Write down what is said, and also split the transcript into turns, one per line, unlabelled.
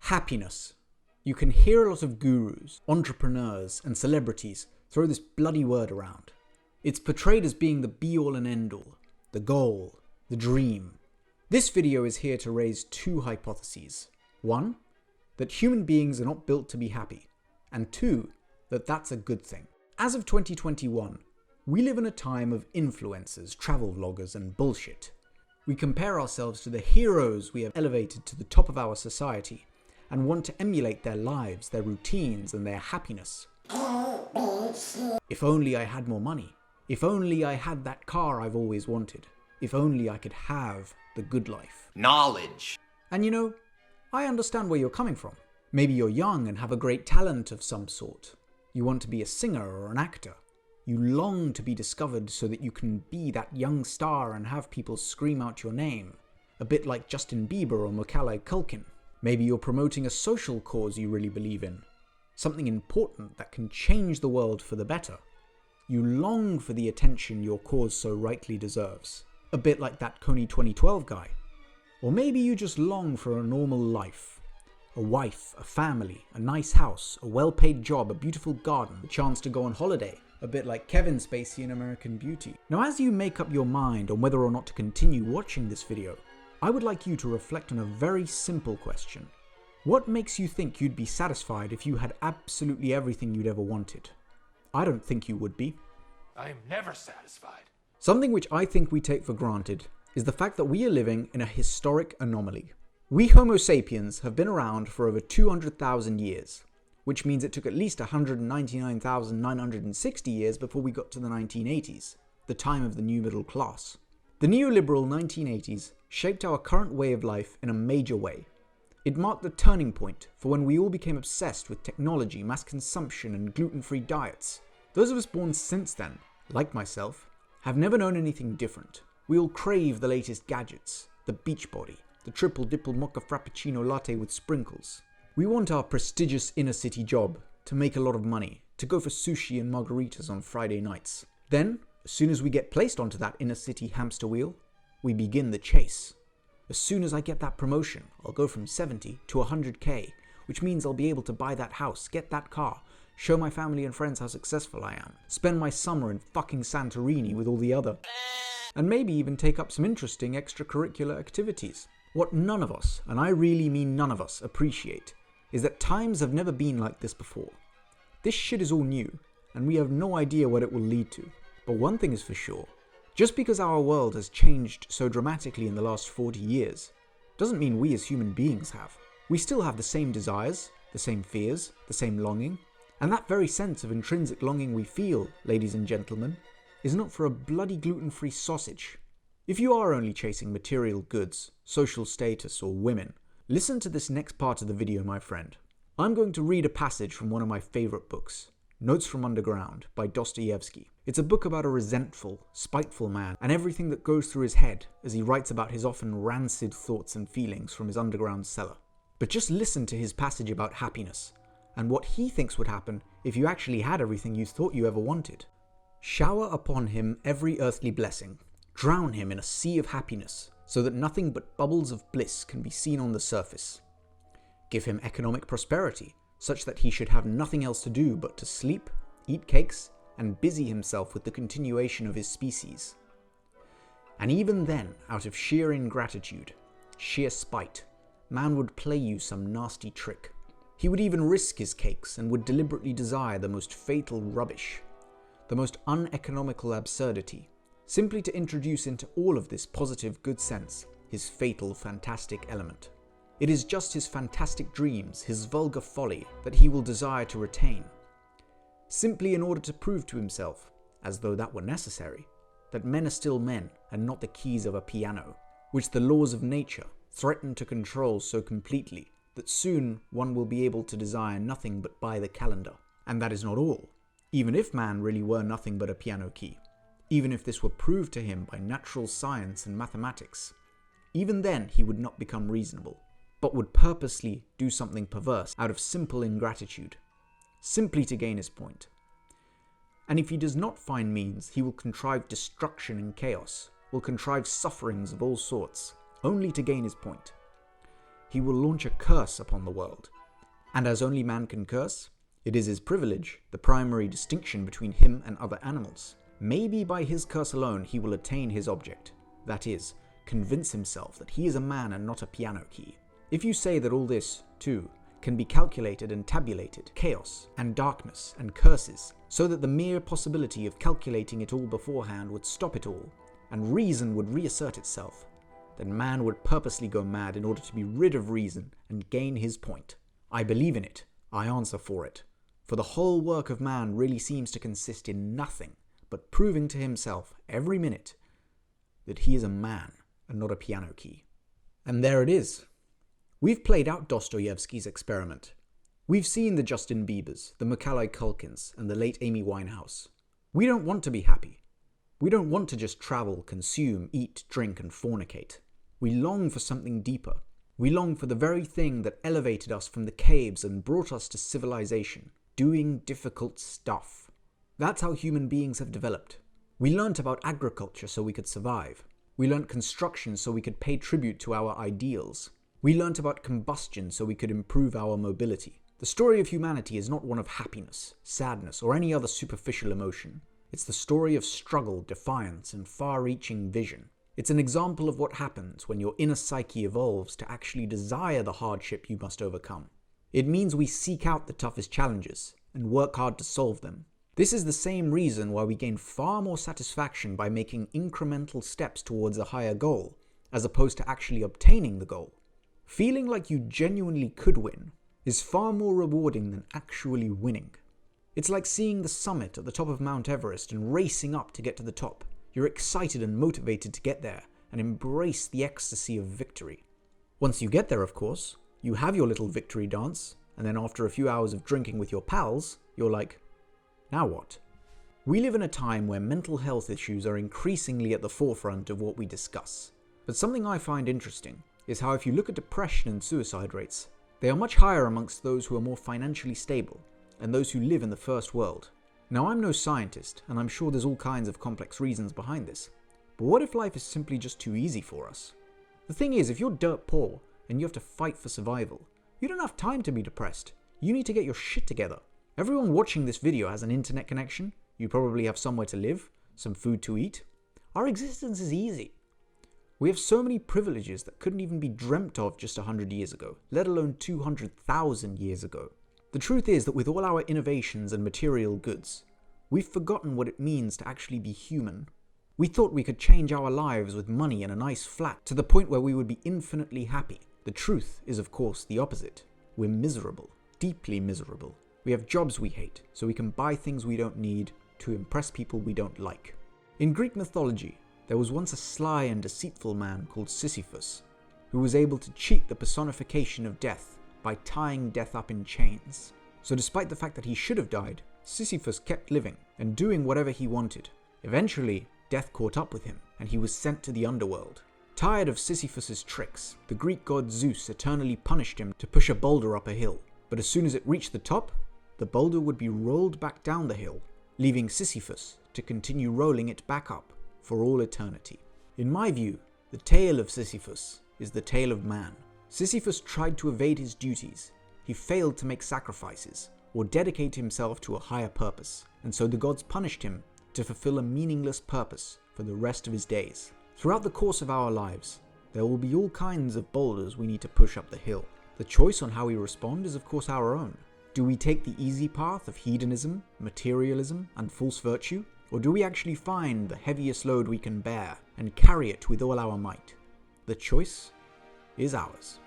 Happiness. You can hear a lot of gurus, entrepreneurs, and celebrities throw this bloody word around. It's portrayed as being the be-all and end-all, the goal, the dream. This video is here to raise two hypotheses. One, that human beings are not built to be happy. And two, that that's a good thing. As of 2021, we live in a time of influencers, travel vloggers, and bullshit. We compare ourselves to the heroes we have elevated to the top of our society and want to emulate their lives, their routines, and their happiness. If only I had more money. If only I had that car I've always wanted. If only I could have the good life.
Knowledge.
And you know, I understand where you're coming from. Maybe you're young and have a great talent of some sort. You want to be a singer or an actor. You long to be discovered so that you can be that young star and have people scream out your name. A bit like Justin Bieber or Macaulay Culkin. Maybe you're promoting a social cause you really believe in. Something important that can change the world for the better. You long for the attention your cause so rightly deserves. A bit like that Kony 2012 guy. Or maybe you just long for a normal life. A wife, a family, a nice house, a well-paid job, a beautiful garden, the chance to go on holiday. A bit like Kevin Spacey in American Beauty. Now, as you make up your mind on whether or not to continue watching this video, I would like you to reflect on a very simple question. What makes you think you'd be satisfied if you had absolutely everything you'd ever wanted? I don't think you would be.
I am never satisfied.
Something which I think we take for granted is the fact that we are living in a historic anomaly. We Homo sapiens have been around for over 200,000 years, which means it took at least 199,960 years before we got to the 1980s, the time of the new middle class. The neoliberal 1980s shaped our current way of life in a major way. It marked the turning point for when we all became obsessed with technology, mass consumption, and gluten-free diets. Those of us born since then, like myself, have never known anything different. We all crave the latest gadgets, the Beachbody, the triple dipple mocha frappuccino latte with sprinkles. We want our prestigious inner city job, to make a lot of money, to go for sushi and margaritas on Friday nights. Then, as soon as we get placed onto that inner city hamster wheel, we begin the chase. As soon as I get that promotion, I'll go from 70 to 100k, which means I'll be able to buy that house, get that car, show my family and friends how successful I am, spend my summer in fucking Santorini with all the other, and maybe even take up some interesting extracurricular activities. What none of us, and I really mean none of us, appreciate is that times have never been like this before. This shit is all new, and we have no idea what it will lead to. But one thing is for sure, just because our world has changed so dramatically in the last 40 years, doesn't mean we as human beings have. We still have the same desires, the same fears, the same longing, and that very sense of intrinsic longing we feel, ladies and gentlemen, is not for a bloody gluten-free sausage. If you are only chasing material goods, social status, or women, listen to this next part of the video, my friend. I'm going to read a passage from one of my favorite books, Notes from Underground by Dostoevsky. It's a book about a resentful, spiteful man and everything that goes through his head as he writes about his often rancid thoughts and feelings from his underground cellar. But just listen to his passage about happiness and what he thinks would happen if you actually had everything you thought you ever wanted. Shower upon him every earthly blessing. Drown him in a sea of happiness, so that nothing but bubbles of bliss can be seen on the surface. Give him economic prosperity, such that he should have nothing else to do but to sleep, eat cakes, and busy himself with the continuation of his species. And even then, out of sheer ingratitude, sheer spite, man would play you some nasty trick. He would even risk his cakes and would deliberately desire the most fatal rubbish, the most uneconomical absurdity, simply to introduce into all of this positive good sense his fatal fantastic element. It is just his fantastic dreams, his vulgar folly, that he will desire to retain, simply in order to prove to himself, as though that were necessary, that men are still men and not the keys of a piano, which the laws of nature threaten to control so completely that soon one will be able to desire nothing but by the calendar. And that is not all. Even if man really were nothing but a piano key, even if this were proved to him by natural science and mathematics, even then he would not become reasonable, but would purposely do something perverse out of simple ingratitude, simply to gain his point. And if he does not find means, he will contrive destruction and chaos, will contrive sufferings of all sorts, only to gain his point. he will launch a curse upon the world. And as only man can curse, it is his privilege, the primary distinction between him and other animals. Maybe by his curse alone he will attain his object, that is, convince himself that he is a man and not a piano key. If you say that all this, too, can be calculated and tabulated, chaos and darkness and curses, so that the mere possibility of calculating it all beforehand would stop it all, and reason would reassert itself, then man would purposely go mad in order to be rid of reason and gain his point. I believe in it. I answer for it. For the whole work of man really seems to consist in nothing but proving to himself every minute that he is a man and not a piano key. And there it is. We've played out Dostoevsky's experiment. We've seen the Justin Biebers, the Macaulay Culkins, and the late Amy Winehouse. We don't want to be happy. We don't want to just travel, consume, eat, drink, and fornicate. We long for something deeper. We long for the very thing that elevated us from the caves and brought us to civilization, doing difficult stuff. That's how human beings have developed. We learnt about agriculture so we could survive. We learnt construction so we could pay tribute to our ideals. We learnt about combustion so we could improve our mobility. The story of humanity is not one of happiness, sadness, or any other superficial emotion. It's the story of struggle, defiance, and far-reaching vision. It's an example of what happens when your inner psyche evolves to actually desire the hardship you must overcome. It means we seek out the toughest challenges and work hard to solve them. This is the same reason why we gain far more satisfaction by making incremental steps towards a higher goal, as opposed to actually obtaining the goal. Feeling like you genuinely could win is far more rewarding than actually winning. It's like seeing the summit at the top of Mount Everest and racing up to get to the top. You're excited and motivated to get there and embrace the ecstasy of victory. Once you get there, of course, you have your little victory dance, and then after a few hours of drinking with your pals, you're like, now what? We live in a time where mental health issues are increasingly at the forefront of what we discuss. But something I find interesting is how if you look at depression and suicide rates, they are much higher amongst those who are more financially stable and those who live in the first world. Now, I'm no scientist, and I'm sure there's all kinds of complex reasons behind this, but what if life is simply just too easy for us? The thing is, if you're dirt poor and you have to fight for survival, you don't have time to be depressed. You need to get your shit together. Everyone watching this video has an internet connection. You probably have somewhere to live, some food to eat. Our existence is easy. We have so many privileges that couldn't even be dreamt of just 100 years ago, let alone 200,000 years ago. The truth is that with all our innovations and material goods, we've forgotten what it means to actually be human. We thought we could change our lives with money and a nice flat to the point where we would be infinitely happy. The truth is, of course, the opposite. We're miserable, deeply miserable. We have jobs we hate, so we can buy things we don't need to impress people we don't like. In Greek mythology, there was once a sly and deceitful man called Sisyphus, who was able to cheat the personification of death by tying death up in chains. So despite the fact that he should have died, Sisyphus kept living and doing whatever he wanted. Eventually, death caught up with him, and he was sent to the underworld. Tired of Sisyphus's tricks, the Greek god Zeus eternally punished him to push a boulder up a hill. But as soon as it reached the top, the boulder would be rolled back down the hill, leaving Sisyphus to continue rolling it back up for all eternity. In my view, the tale of Sisyphus is the tale of man. Sisyphus tried to evade his duties. He failed to make sacrifices or dedicate himself to a higher purpose, and so the gods punished him to fulfill a meaningless purpose for the rest of his days. Throughout the course of our lives, there will be all kinds of boulders we need to push up the hill. The choice on how we respond is of course our own. Do we take the easy path of hedonism, materialism, and false virtue? Or do we actually find the heaviest load we can bear and carry it with all our might? The choice is ours.